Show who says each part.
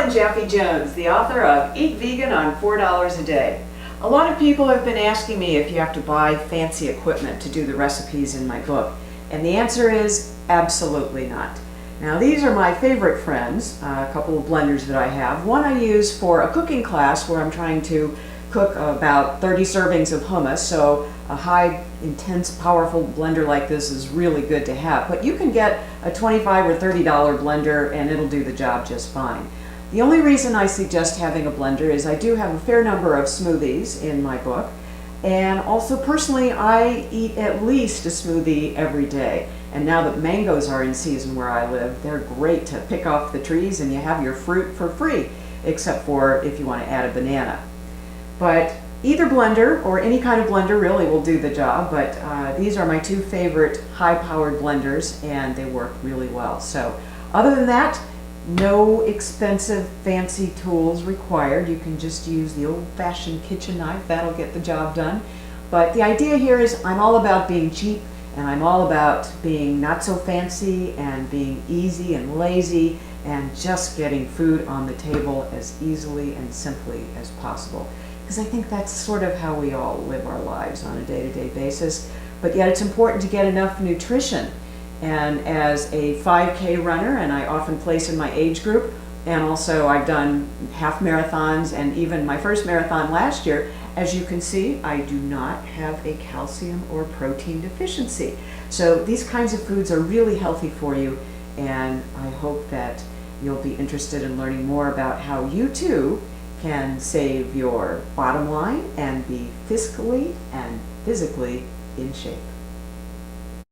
Speaker 1: Carolyn Jaffe Jones, the author of Eat Vegan on $4 a Day. A lot of people have been asking me if you have to buy fancy equipment to do the recipes in my book, and the answer is absolutely not. Now these are my favorite friends, a couple of blenders that I have. One I use for a cooking class where I'm trying to cook about 30 servings of hummus, so a high, intense, powerful blender like this is really good to have. But you can get a $25 or $30 blender and it'll do the job just fine. The only reason I suggest having a blender is I do have a fair number of smoothies in my book, and also personally I eat at least a smoothie every day. And now that mangoes are in season where I live, they're great to pick off the trees and you have your fruit for free, except for if you want to add a banana. But either blender or any kind of blender really will do the job, but these are my two favorite high-powered blenders and they work really well. So other than that, no expensive fancy tools required. You can just use the old-fashioned kitchen knife, that'll get the job done. But the idea here is I'm all about being cheap and I'm all about being not so fancy and being easy and lazy and just getting food on the table as easily and simply as possible. Because I think that's sort of how we all live our lives on a day-to-day basis. But yet it's important to get enough nutrition. And as a 5K runner, and I often place in my age group, and also I've done half marathons and even my first marathon last year, as you can see, I do not have a calcium or protein deficiency. So these kinds of foods are really healthy for you, and I hope that you'll be interested in learning more about how you too can save your bottom line and be fiscally and physically in shape.